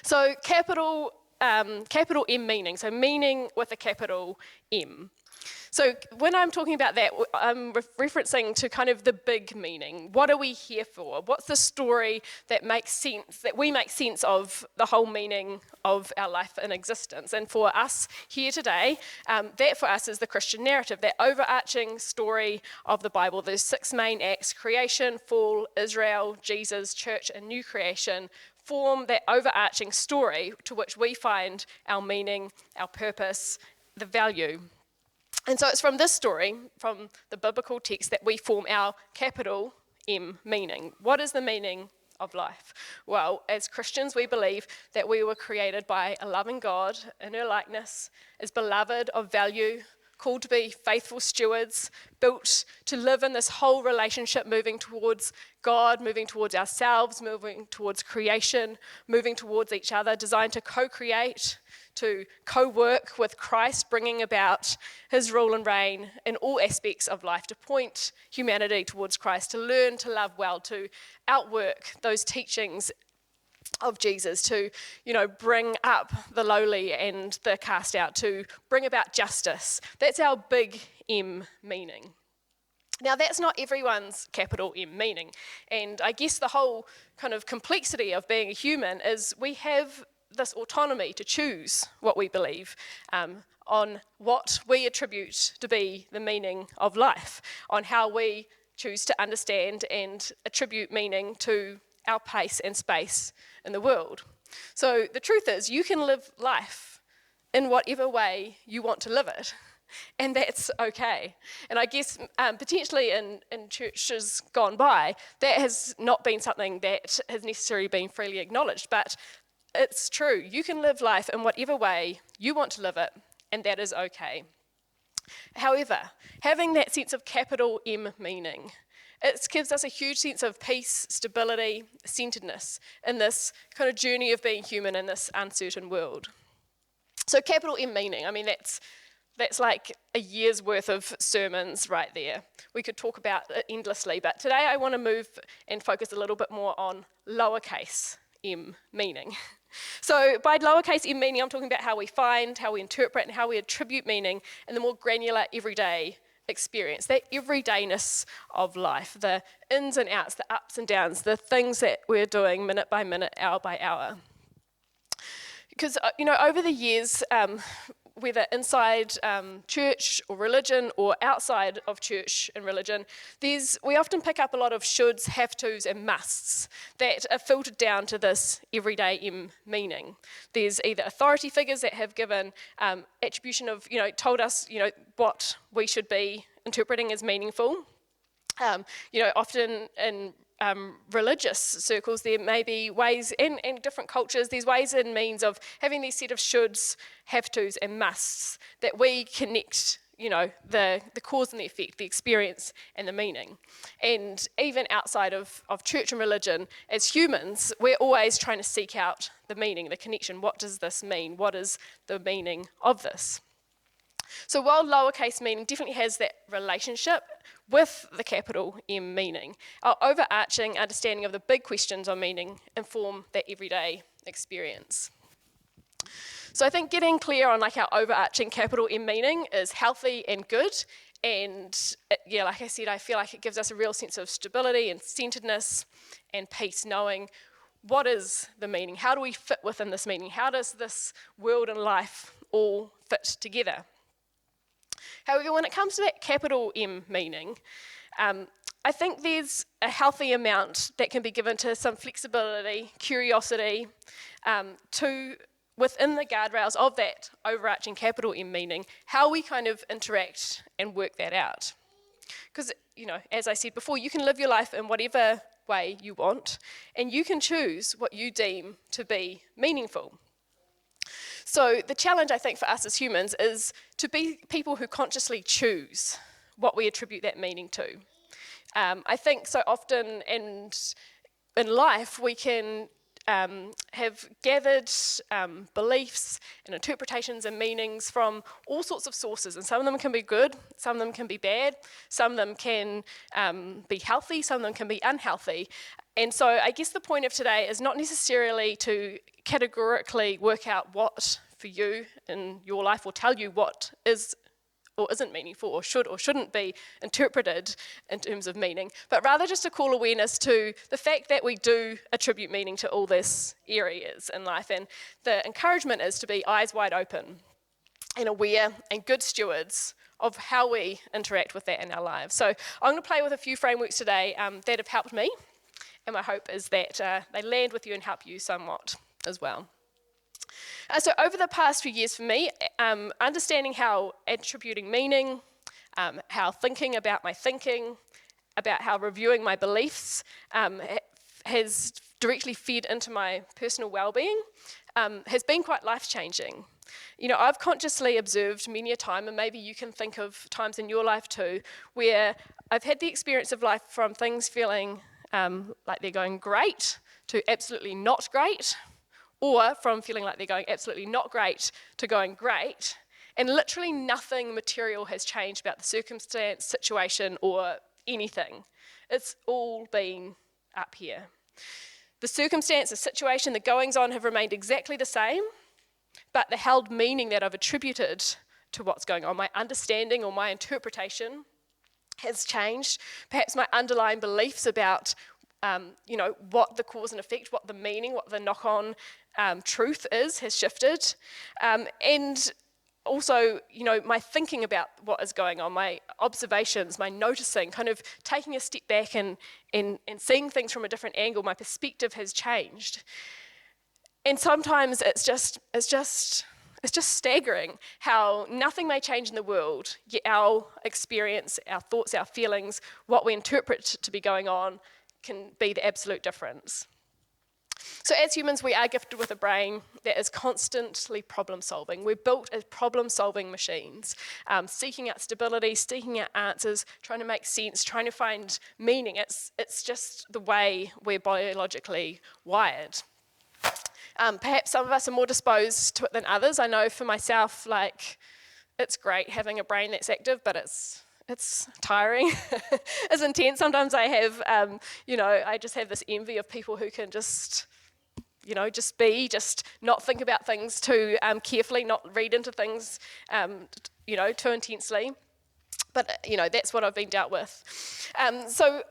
So capital M meaning, so meaning with a capital M. So when I'm talking about that, I'm referencing to kind of the big meaning. What are we here for? What's the story that makes sense, that we make sense of the whole meaning of our life and existence? And for us here today, that for us is the Christian narrative, that overarching story of the Bible. There's 6 main acts: creation, fall, Israel, Jesus, church, and new creation, form that overarching story to which we find our meaning, our purpose, the value. And so it's from this story, from the biblical text, that we form our capital M meaning. What is the meaning of life? Well, as Christians, we believe that we were created by a loving God in her likeness, as beloved, of value, called to be faithful stewards, built to live in this whole relationship, moving towards God, moving towards ourselves, moving towards creation, moving towards each other, designed to co-create, to co-work with Christ, bringing about his rule and reign in all aspects of life, to point humanity towards Christ, to learn to love well, to outwork those teachings of Jesus, to, bring up the lowly and the cast out, to bring about justice. That's our big M meaning. Now, that's not everyone's capital M meaning. And I guess the whole kind of complexity of being a human is we have this autonomy to choose what we believe, on what we attribute to be the meaning of life, on how we choose to understand and attribute meaning to our place and space in the world. So the truth is, you can live life in whatever way you want to live it, and that's okay. And I guess potentially in churches gone by, that has not been something that has necessarily been freely acknowledged, but it's true. You can live life in whatever way you want to live it, and that is okay. However, having that sense of capital M meaning, it gives us a huge sense of peace, stability, centeredness in this kind of journey of being human in this uncertain world. So capital M meaning, I mean, that's like a year's worth of sermons right there. We could talk about it endlessly, but today I want to move and focus a little bit more on lowercase m meaning. So by lowercase m meaning, I'm talking about how we find, how we interpret, and how we attribute meaning in the more granular everyday experience, that everydayness of life, the ins and outs, the ups and downs, the things that we're doing minute by minute, hour by hour. Because, over the years, whether inside church or religion or outside of church and religion, we often pick up a lot of shoulds, have-tos, and musts that are filtered down to this everyday M meaning. There's either authority figures that have given attribution of, told us, what we should be interpreting as meaningful. Often in religious circles, there may be ways, in different cultures, there's ways and means of having these set of shoulds, have-tos, and musts that we connect, the cause and the effect, the experience and the meaning. And even outside of church and religion, as humans, we're always trying to seek out the meaning, the connection. What does this mean? What is the meaning of this? So while lowercase meaning definitely has that relationship with the capital M meaning, our overarching understanding of the big questions on meaning inform that everyday experience. So I think getting clear on our overarching capital M meaning is healthy and good, and like I said, I feel like it gives us a real sense of stability and centeredness and peace, knowing what is the meaning, how do we fit within this meaning, how does this world and life all fit together. However, when it comes to that capital M meaning, I think there's a healthy amount that can be given to some flexibility, curiosity, to within the guardrails of that overarching capital M meaning, how we kind of interact and work that out. Because, as I said before, you can live your life in whatever way you want, and you can choose what you deem to be meaningful. So the challenge, I think, for us as humans is to be people who consciously choose what we attribute that meaning to. I think so often in life we can have gathered beliefs and interpretations and meanings from all sorts of sources, and some of them can be good, some of them can be bad, some of them can be healthy, some of them can be unhealthy. And so I guess the point of today is not necessarily to categorically work out what for you in your life or tell you what is or isn't meaningful or should or shouldn't be interpreted in terms of meaning, but rather just to call awareness to the fact that we do attribute meaning to all these areas in life. And the encouragement is to be eyes wide open and aware and good stewards of how we interact with that in our lives. So I'm going to play with a few frameworks today that have helped me, and my hope is that they land with you and help you somewhat as well. So over the past few years for me, understanding how attributing meaning, how thinking about my thinking, about how reviewing my beliefs has directly fed into my personal well-being has been quite life-changing. You know, I've consciously observed many a time, and maybe you can think of times in your life too, where I've had the experience of life from things feeling like they're going great to absolutely not great, or from feeling like they're going absolutely not great to going great, and literally nothing material has changed about the circumstance, situation, or anything. It's all been up here. The circumstance, the situation, the goings-on have remained exactly the same, but the held meaning that I've attributed to what's going on, my understanding or my interpretation, has changed. Perhaps my underlying beliefs about what the cause and effect, what the meaning, what the knock-on truth is, has shifted. And also, my thinking about what is going on, my observations, my noticing, kind of taking a step back and seeing things from a different angle, my perspective has changed. And sometimes it's just staggering how nothing may change in the world, yet our experience, our thoughts, our feelings, what we interpret to be going on can be the absolute difference. So as humans, we are gifted with a brain that is constantly problem solving. We're built as problem solving machines, seeking out stability, seeking out answers, trying to make sense, trying to find meaning. It's just the way we're biologically wired. Perhaps some of us are more disposed to it than others. I know for myself, it's great having a brain that's active, but it's tiring. It's intense. Sometimes I have, I just have this envy of people who can just not think about things too carefully, not read into things, too intensely. But, that's what I've been dealt with. So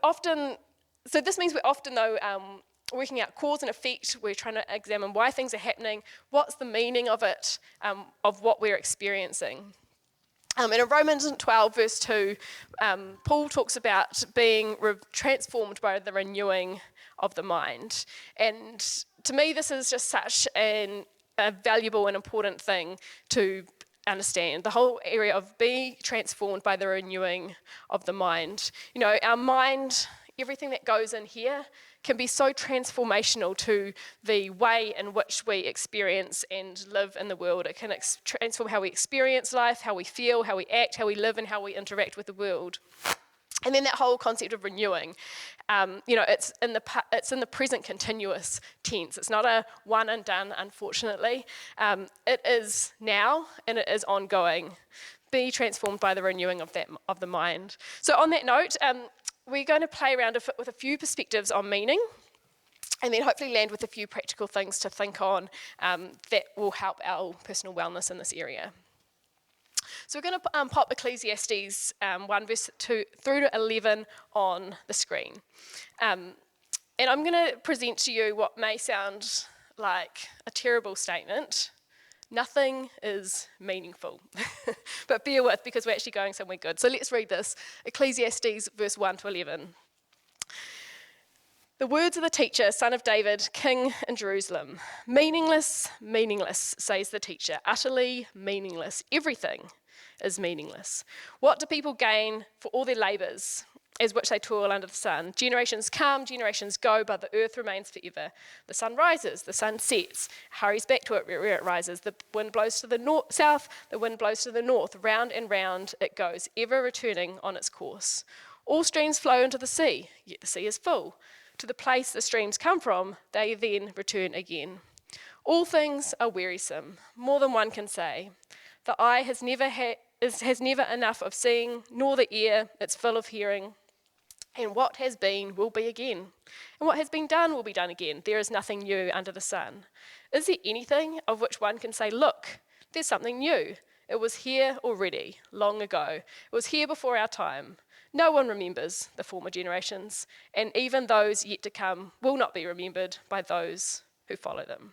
this means we're often, though, working out cause and effect. We're trying to examine why things are happening, what's the meaning of it, of what we're experiencing. In Romans 12, verse 2, Paul talks about being transformed by the renewing of the mind. And to me, this is just such a valuable and important thing to understand. The whole area of being transformed by the renewing of the mind. Our mind, everything that goes in here, can be so transformational to the way in which we experience and live in the world. It can transform how we experience life, how we feel, how we act, how we live, and how we interact with the world. And then that whole concept of renewing, it's in the present continuous tense. It's not a one and done, unfortunately. It is now, and it is ongoing. Be transformed by the renewing of the mind. So on that note, we're going to play around with a few perspectives on meaning, and then hopefully land with a few practical things to think on that will help our personal wellness in this area. So we're going to pop Ecclesiastes 1 verse 2 through to 11 on the screen. And I'm going to present to you what may sound like a terrible statement. Nothing is meaningful. But bear with, because we're actually going somewhere good. So let's read this. Ecclesiastes verse 1 to 11. The words of the teacher, son of David, king in Jerusalem. Meaningless, meaningless, says the teacher. Utterly meaningless. Everything is meaningless. What do people gain for all their labours, as which they toil under the sun? Generations come, generations go, but the earth remains forever. The sun rises, the sun sets, hurries back to it where it rises. The wind blows to the south, the wind blows to the north. Round and round it goes, ever returning on its course. All streams flow into the sea, yet the sea is full. To the place the streams come from, they then return again. All things are wearisome, more than one can say. The eye has never enough of seeing, nor the ear, it's full of hearing. And what has been will be again. And what has been done will be done again. There is nothing new under the sun. Is there anything of which one can say, look, there's something new? It was here already, long ago. It was here before our time. No one remembers the former generations, and even those yet to come will not be remembered by those who follow them.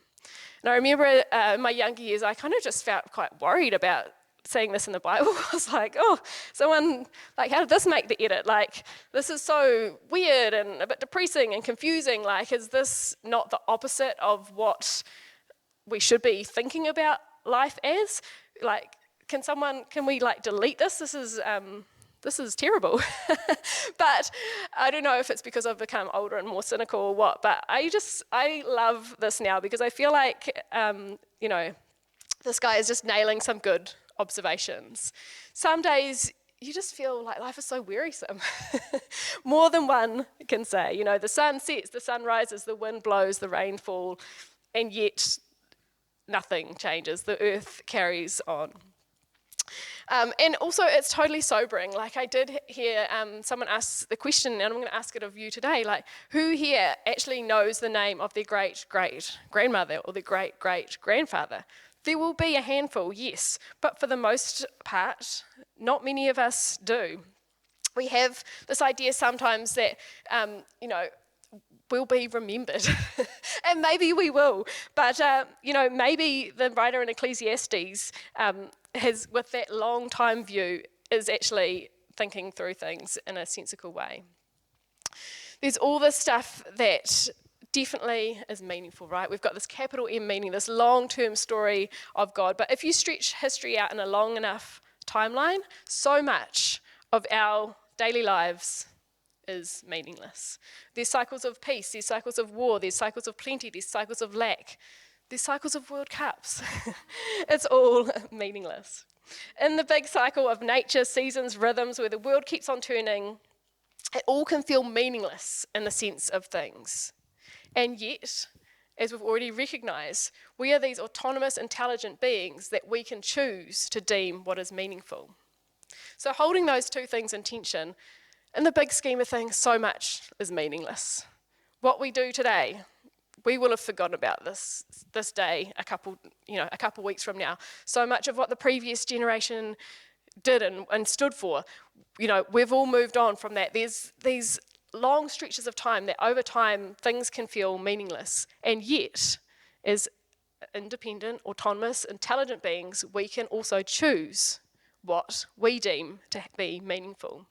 And I remember in my younger years, I kind of just felt quite worried about seeing this in the Bible. I was like, oh, someone, like, how did this make the edit? Like, this is so weird and a bit depressing and confusing. Like, is this not the opposite of what we should be thinking about life as? Like, can we like delete this? This is terrible. But I don't know if it's because I've become older and more cynical or what, but I love this now because I feel like, this guy is just nailing some good observations. Some days you just feel like life is so wearisome. More than one can say. The sun sets, the sun rises, the wind blows, the rain falls, and yet nothing changes. The earth carries on. And also it's totally sobering. Like I did hear someone ask the question, and I'm going to ask it of you today, like who here actually knows the name of their great-great-grandmother or their great-great-grandfather? There will be a handful, yes, but for the most part, not many of us do. We have this idea sometimes that, we'll be remembered, and maybe we will, but, maybe the writer in Ecclesiastes has, with that long time view, is actually thinking through things in a sensible way. There's all this stuff that definitely is meaningful, right? We've got this capital M meaning, this long-term story of God. But if you stretch history out in a long enough timeline, so much of our daily lives is meaningless. There's cycles of peace, there's cycles of war, there's cycles of plenty, there's cycles of lack, there's cycles of World Cups. It's all meaningless. In the big cycle of nature, seasons, rhythms, where the world keeps on turning, it all can feel meaningless in the sense of things. And yet, as we've already recognised, we are these autonomous, intelligent beings that we can choose to deem what is meaningful. So holding those two things in tension, in the big scheme of things, so much is meaningless. What we do today, we will have forgotten about this day a couple weeks from now. So much of what the previous generation did and stood for, we've all moved on from that. There's these long stretches of time that over time things can feel meaningless, and yet as independent, autonomous, intelligent beings, we can also choose what we deem to be meaningful.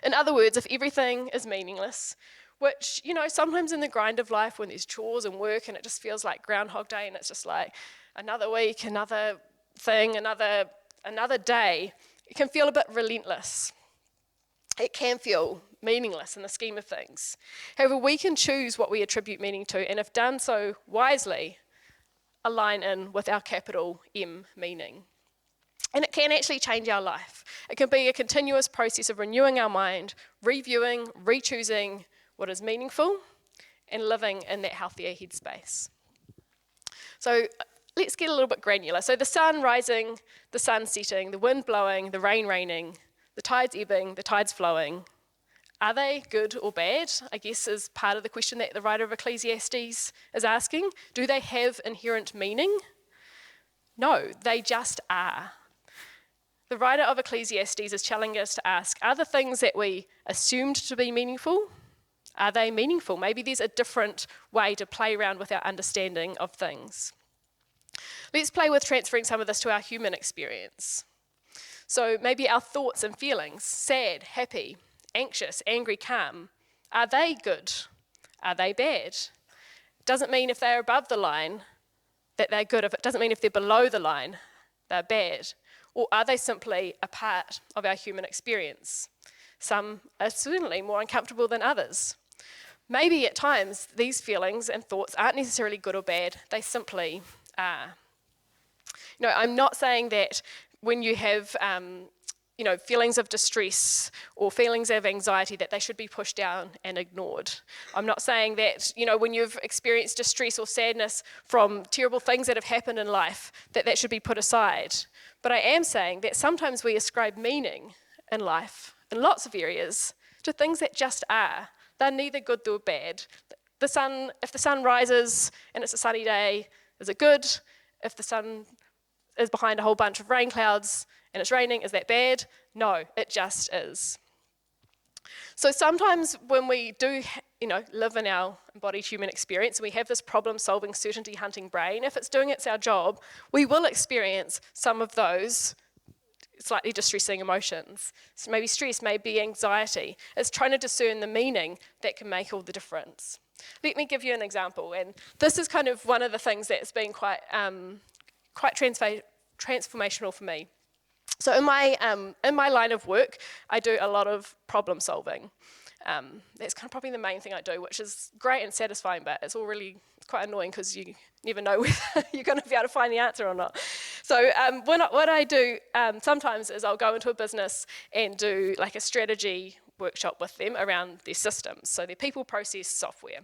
In other words, if everything is meaningless, which, sometimes in the grind of life when there's chores and work and it just feels like Groundhog Day and it's just like another week, another thing, another day, it can feel a bit relentless. It can feel meaningless in the scheme of things. However, we can choose what we attribute meaning to, and if done so wisely, align in with our capital M meaning. And it can actually change our life. It can be a continuous process of renewing our mind, reviewing, re-choosing what is meaningful, and living in that healthier headspace. So let's get a little bit granular. So the sun rising, the sun setting, the wind blowing, the rain raining, the tides ebbing, the tides flowing. Are they good or bad? I guess is part of the question that the writer of Ecclesiastes is asking. Do they have inherent meaning? No, they just are. The writer of Ecclesiastes is challenging us to ask, are the things that we assumed to be meaningful, are they meaningful? Maybe there's a different way to play around with our understanding of things. Let's play with transferring some of this to our human experience. So maybe our thoughts and feelings, sad, happy, anxious, angry, calm, are they good? Are they bad? Doesn't mean if they're above the line that they're good. If it doesn't mean if they're below the line, they're bad. Or are they simply a part of our human experience? Some are certainly more uncomfortable than others. Maybe at times these feelings and thoughts aren't necessarily good or bad, they simply are. I'm not saying that when you have feelings of distress or feelings of anxiety that they should be pushed down and ignored. I'm not saying that, when you've experienced distress or sadness from terrible things that have happened in life, that should be put aside. But I am saying that sometimes we ascribe meaning in life, in lots of areas, to things that just are. They're neither good nor bad. If the sun rises and it's a sunny day, is it good? If the sun is behind a whole bunch of rain clouds and it's raining, is that bad? No, it just is. So sometimes when we do, live in our embodied human experience, and we have this problem-solving, certainty-hunting brain, if it's doing our job, we will experience some of those slightly distressing emotions. So maybe stress, maybe anxiety. It's trying to discern the meaning that can make all the difference. Let me give you an example, and this is kind of one of the things that's been quite transformational for me. So in my line of work, I do a lot of problem solving. That's kind of probably the main thing I do, which is great and satisfying, but it's quite annoying because you never know whether you're going to be able to find the answer or not. So what I do sometimes is I'll go into a business and do like a strategy workshop with them around their systems, so their people, process, software.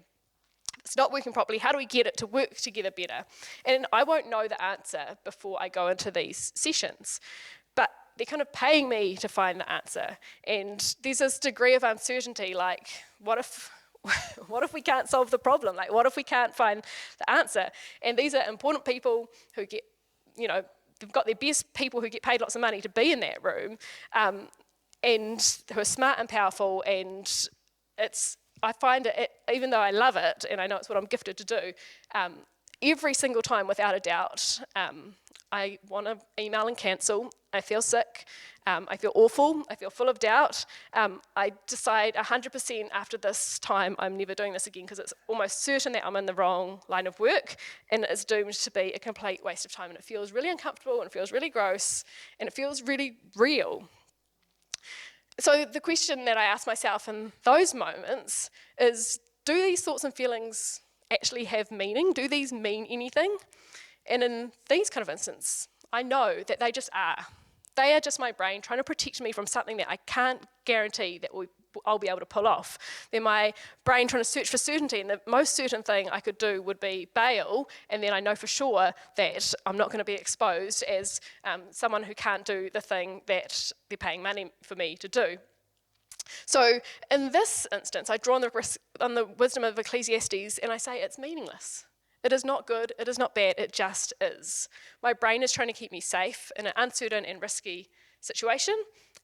It's not working properly. How do we get it to work together better? And I won't know the answer before I go into these sessions, but they're kind of paying me to find the answer. And there's this degree of uncertainty, like, what if we can't solve the problem? Like, what if we can't find the answer? And these are important people who get, they've got their best people who get paid lots of money to be in that room, and who are smart and powerful, and I find it, even though I love it, and I know it's what I'm gifted to do, every single time, without a doubt, I want to email and cancel. I feel sick. I feel awful. I feel full of doubt. I decide 100% after this time I'm never doing this again, because it's almost certain that I'm in the wrong line of work, and it's doomed to be a complete waste of time, and it feels really uncomfortable, and it feels really gross, and it feels really real. So the question that I ask myself in those moments is, do these thoughts and feelings actually have meaning? Do these mean anything? And in these kind of instances, I know that they just are. They are just my brain trying to protect me from something that I can't guarantee that I'll be able to pull off. They're my brain trying to search for certainty, and the most certain thing I could do would be bail, and then I know for sure that I'm not going to be exposed as someone who can't do the thing that they're paying money for me to do. So in this instance, I draw on the wisdom of Ecclesiastes, and I say it's meaningless. It is not good, it is not bad, it just is. My brain is trying to keep me safe in an uncertain and risky situation,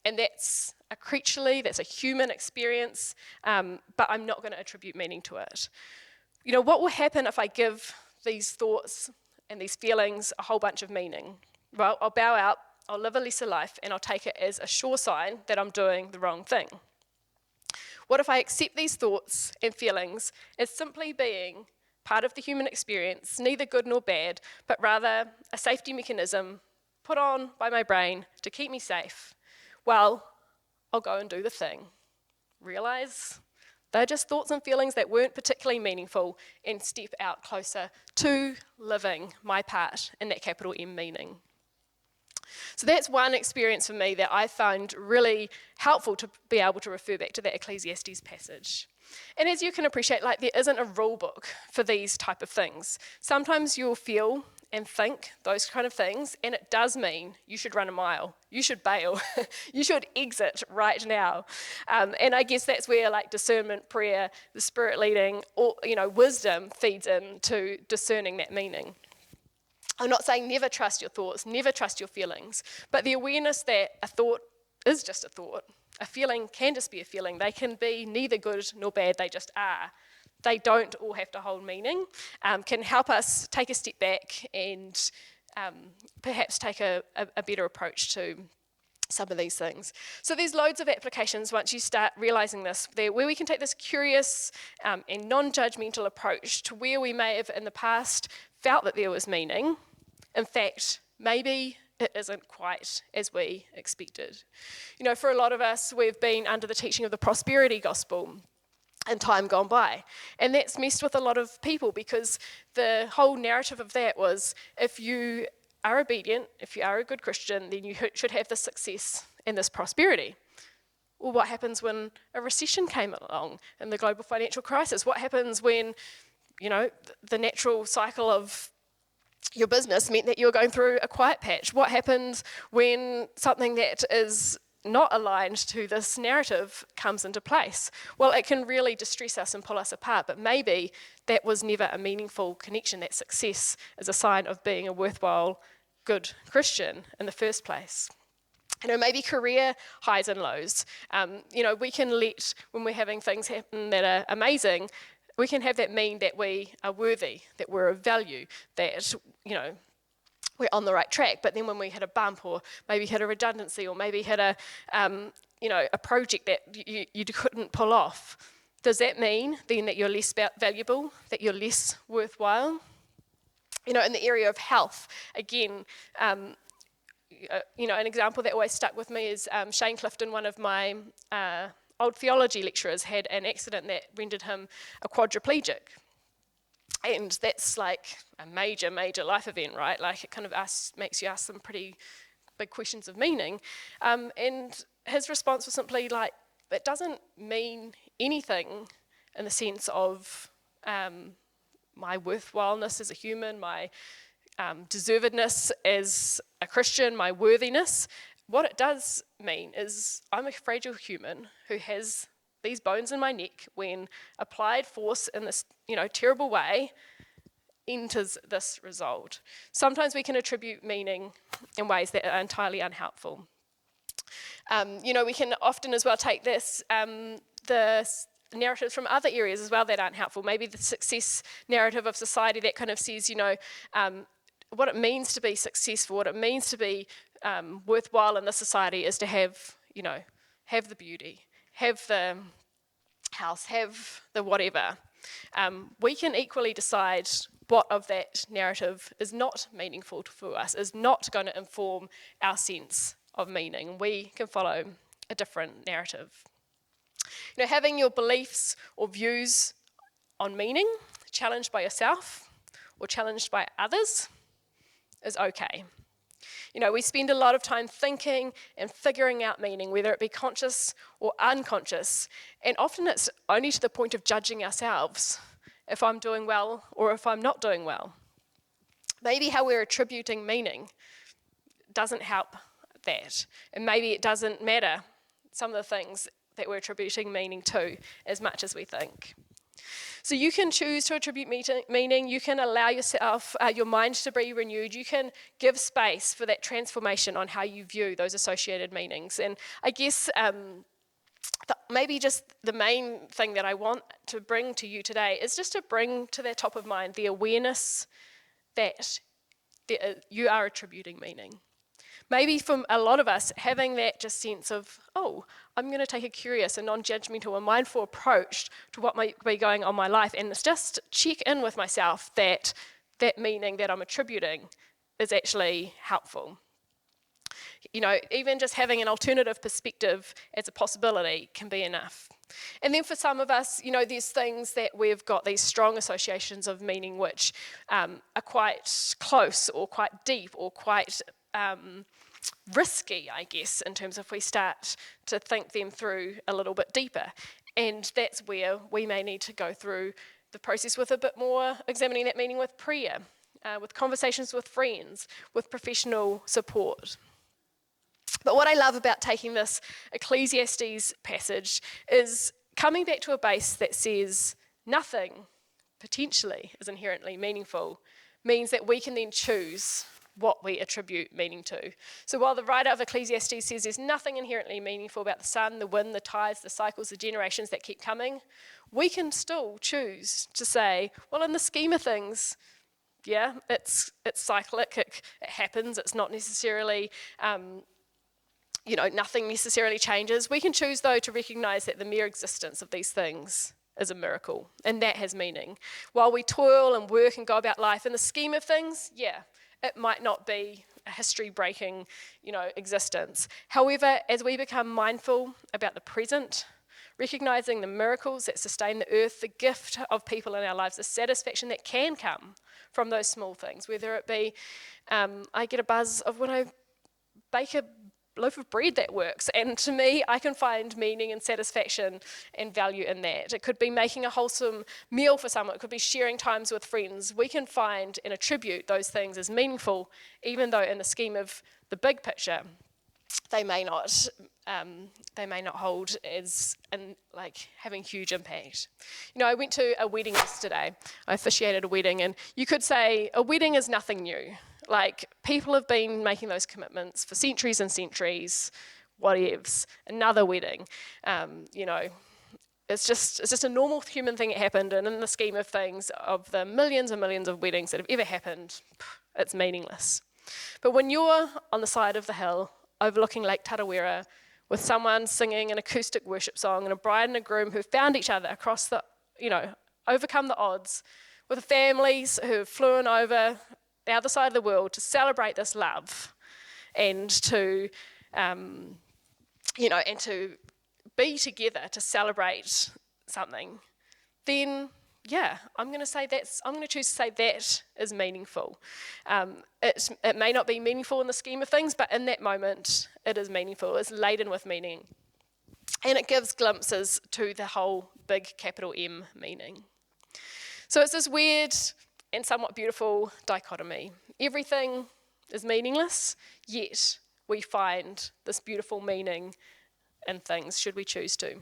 and that's a human experience, but I'm not going to attribute meaning to it. What will happen if I give these thoughts and these feelings a whole bunch of meaning? Well, I'll bow out, I'll live a lesser life, and I'll take it as a sure sign that I'm doing the wrong thing. What if I accept these thoughts and feelings as simply being part of the human experience, neither good nor bad, but rather a safety mechanism put on by my brain to keep me safe? Well, I'll go and do the thing. Realize they're just thoughts and feelings that weren't particularly meaningful, and step out closer to living my part in that capital M meaning. So that's one experience for me that I found really helpful to be able to refer back to that Ecclesiastes passage. And as you can appreciate, there isn't a rule book for these type of things. Sometimes you'll feel and think those kind of things, and it does mean you should run a mile, you should bail, you should exit right now. And I guess that's where discernment, prayer, the Spirit leading, or wisdom feeds into discerning that meaning. I'm not saying never trust your thoughts, never trust your feelings, but the awareness that a thought is just a thought. A feeling can just be a feeling. They can be neither good nor bad, they just are. They don't all have to hold meaning, can help us take a step back and perhaps take a better approach to some of these things. So there's loads of applications once you start realising this, where we can take this curious and non-judgmental approach to where we may have in the past felt that there was meaning. In fact, maybe it isn't quite as we expected. For a lot of us, we've been under the teaching of the prosperity gospel in time gone by. And that's messed with a lot of people, because the whole narrative of that was, if you are obedient, if you are a good Christian, then you should have this success and this prosperity. Well, what happens when a recession came along and the global financial crisis? What happens when, the natural cycle of your business meant that you were going through a quiet patch? What happens when something that is not aligned to this narrative comes into place. Well, it can really distress us and pull us apart, but maybe that was never a meaningful connection. That success is a sign of being a worthwhile, good Christian in the first place. Maybe career highs and lows. We can let, when we're having things happen that are amazing, we can have that mean that we are worthy, that we're of value, that, we're on the right track. But then when we hit a bump, or maybe hit a redundancy, or maybe hit a project that you couldn't pull off, does that mean then that you're less valuable, that you're less worthwhile? In the area of health, again, an example that always stuck with me is Shane Clifton, one of my old theology lecturers, had an accident that rendered him a quadriplegic. And that's like a major, major life event, right? Like, it kind of makes you ask some pretty big questions of meaning. And his response was simply like, it doesn't mean anything in the sense of my worthwhileness as a human, my deservedness as a Christian, my worthiness. What it does mean is I'm a fragile human who has these bones in my neck when applied force in this, terrible way enters this result. Sometimes we can attribute meaning in ways that are entirely unhelpful. We can often as well take the narratives from other areas as well that aren't helpful. Maybe the success narrative of society that kind of says, what it means to be successful, what it means to be worthwhile in this society is to have the beauty, have the house, have the whatever. We can equally decide what of that narrative is not meaningful for us, is not going to inform our sense of meaning. We can follow a different narrative. Having your beliefs or views on meaning challenged by yourself or challenged by others is okay. We spend a lot of time thinking and figuring out meaning, whether it be conscious or unconscious, and often it's only to the point of judging ourselves if I'm doing well or if I'm not doing well. Maybe how we're attributing meaning doesn't help that, and maybe it doesn't matter some of the things that we're attributing meaning to as much as we think. So you can choose to attribute meaning, you can allow yourself, your mind to be renewed, you can give space for that transformation on how you view those associated meanings. And I guess maybe just the main thing that I want to bring to you today is just to bring to the top of mind the awareness that you are attributing meaning. Maybe from a lot of us, having that just sense of, I'm going to take a curious and non-judgmental and mindful approach to what might be going on in my life, and it's just check in with myself that meaning that I'm attributing is actually helpful. Even just having an alternative perspective as a possibility can be enough. And then for some of us, there's things that we've got these strong associations of meaning which are quite close or quite deep or quite risky, I guess, in terms of if we start to think them through a little bit deeper. And that's where we may need to go through the process with a bit more, examining that meaning with prayer, with conversations with friends, with professional support. But what I love about taking this Ecclesiastes passage is coming back to a base that says nothing potentially is inherently meaningful, means that we can then choose what we attribute meaning to. So while the writer of Ecclesiastes says there's nothing inherently meaningful about the sun, the wind, the tides, the cycles, the generations that keep coming, we can still choose to say, well, in the scheme of things, yeah, it's cyclic, it happens, it's not necessarily, nothing necessarily changes. We can choose, though, to recognise that the mere existence of these things is a miracle, and that has meaning. While we toil and work and go about life, in the scheme of things, yeah, it might not be a history-breaking, existence. However, as we become mindful about the present, recognising the miracles that sustain the earth, the gift of people in our lives, the satisfaction that can come from those small things, whether it be, I get a buzz of when I bake a loaf of bread that works, and to me I can find meaning and satisfaction and value in that. It could be making a wholesome meal for someone, it could be sharing times with friends. We can find and attribute those things as meaningful, even though in the scheme of the big picture they may not hold as and like having huge impact. I went to a wedding yesterday. I officiated a wedding, and you could say a wedding is nothing new. Like, people have been making those commitments for centuries and centuries. Whatevs, another wedding. It's just a normal human thing that happened, and in the scheme of things, of the millions and millions of weddings that have ever happened, it's meaningless. But when you're on the side of the hill, overlooking Lake Tarawera, with someone singing an acoustic worship song and a bride and a groom who found each other across the, overcome the odds, with the families who have flown over the other side of the world to celebrate this love and to, and to be together to celebrate something, then I'm going to choose to say that is meaningful. It may not be meaningful in the scheme of things, but in that moment, it is meaningful. It's laden with meaning. And it gives glimpses to the whole big capital M meaning. So it's this weird and somewhat beautiful dichotomy. Everything is meaningless, yet we find this beautiful meaning in things, should we choose to.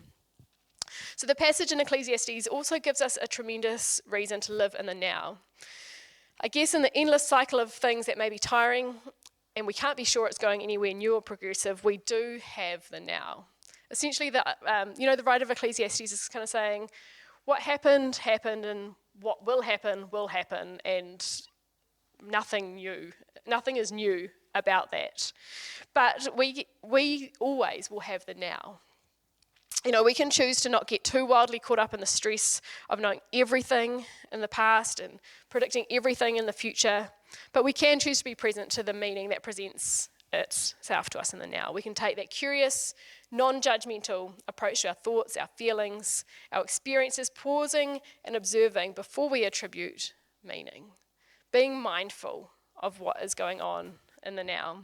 So the passage in Ecclesiastes also gives us a tremendous reason to live in the now. I guess in the endless cycle of things that may be tiring, and we can't be sure it's going anywhere new or progressive, we do have the now. Essentially, the writer of Ecclesiastes is kind of saying, what happened, happened, and what will happen, and nothing is new about that. But we always will have the now. We can choose to not get too wildly caught up in the stress of knowing everything in the past and predicting everything in the future, but we can choose to be present to the meaning that presents itself to us in the now. We can take that curious, non-judgmental approach to our thoughts, our feelings, our experiences, pausing and observing before we attribute meaning, being mindful of what is going on in the now.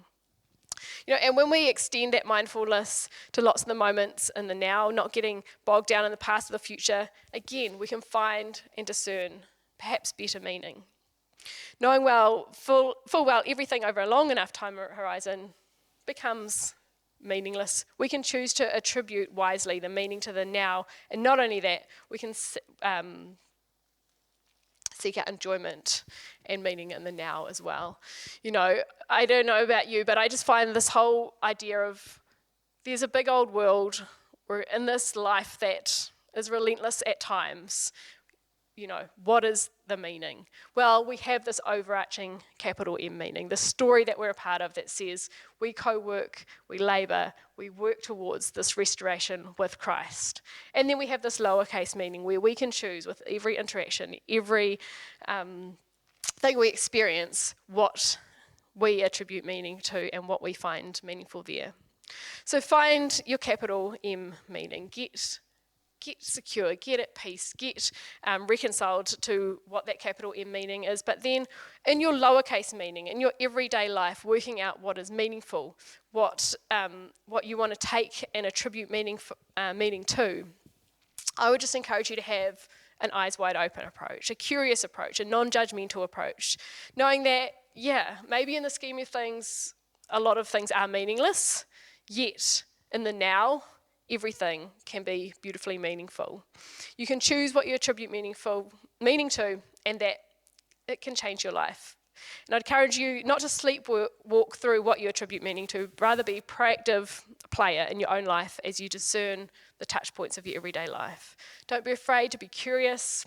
And when we extend that mindfulness to lots of the moments in the now, not getting bogged down in the past or the future, again, we can find and discern perhaps better meaning. Knowing full well everything over a long enough time horizon becomes meaningless. We can choose to attribute wisely the meaning to the now, and not only that, we can seek out enjoyment and meaning in the now as well. I don't know about you, but I just find this whole idea of there's a big old world, we're in this life that is relentless at times. What is the meaning? Well, we have this overarching capital M meaning, the story that we're a part of that says we co-work, we labour, we work towards this restoration with Christ. And then we have this lowercase meaning where we can choose with every interaction, every thing we experience, what we attribute meaning to and what we find meaningful there. So find your capital M meaning. Get secure, get at peace, get reconciled to what that capital M meaning is, but then in your lowercase meaning, in your everyday life, working out what is meaningful, what you want to take and attribute meaning to, I would just encourage you to have an eyes wide open approach, a curious approach, a non-judgmental approach, knowing that, maybe in the scheme of things, a lot of things are meaningless, yet in the now, everything can be beautifully meaningful. You can choose what you attribute meaning to, and that it can change your life. And I'd encourage you not to sleepwalk through what you attribute meaning to, rather be a proactive player in your own life as you discern the touch points of your everyday life. Don't be afraid to be curious,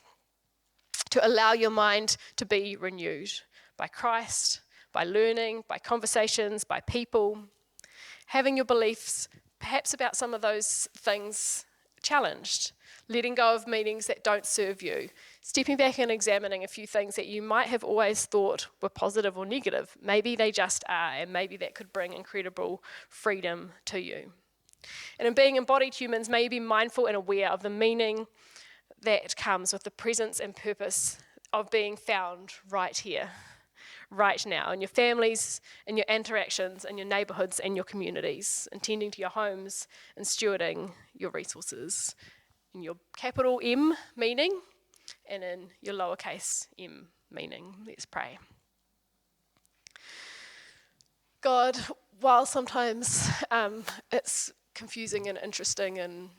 to allow your mind to be renewed by Christ, by learning, by conversations, by people, having your beliefs perhaps about some of those things challenged, letting go of meanings that don't serve you, stepping back and examining a few things that you might have always thought were positive or negative. Maybe they just are, and maybe that could bring incredible freedom to you. And in being embodied humans, may you be mindful and aware of the meaning that comes with the presence and purpose of being found right here, right now, in your families, in your interactions, in your neighbourhoods and your communities, attending to your homes and stewarding your resources, in your capital M meaning and in your lowercase m meaning. Let's pray. God, while sometimes it's confusing and interesting and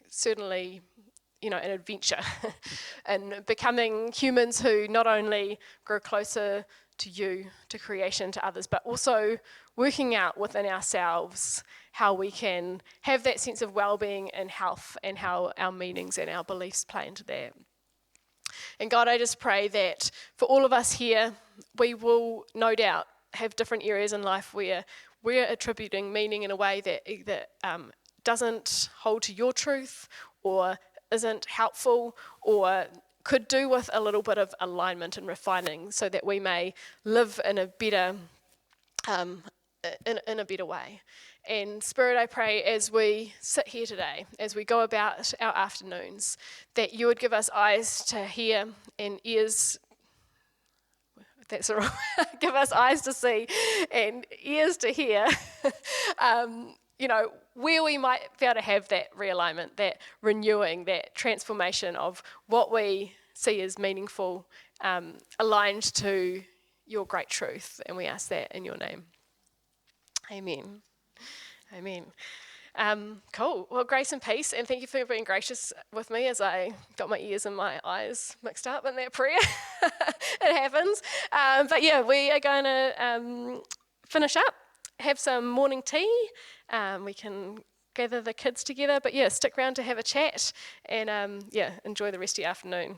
certainly, an adventure and becoming humans who not only grow closer to you, to creation, to others, but also working out within ourselves how we can have that sense of well-being and health and how our meanings and our beliefs play into that. And God, I just pray that for all of us here, we will no doubt have different areas in life where we're attributing meaning in a way that doesn't hold to your truth or isn't helpful or could do with a little bit of alignment and refining so that we may live in a better in a better way. And Spirit, I pray as we sit here today, as we go about our afternoons, that you would give us eyes to hear and ears, that's all right, give us eyes to see and ears to hear, where we might be able to have that realignment, that renewing, that transformation of what we see as meaningful, aligned to your great truth. And we ask that in your name. Amen. Amen. Cool. Well, grace and peace, and thank you for being gracious with me as I got my ears and my eyes mixed up in that prayer. It happens. But yeah, we are going to finish up, have some morning tea. We can gather the kids together, but yeah, stick around to have a chat and enjoy the rest of your afternoon.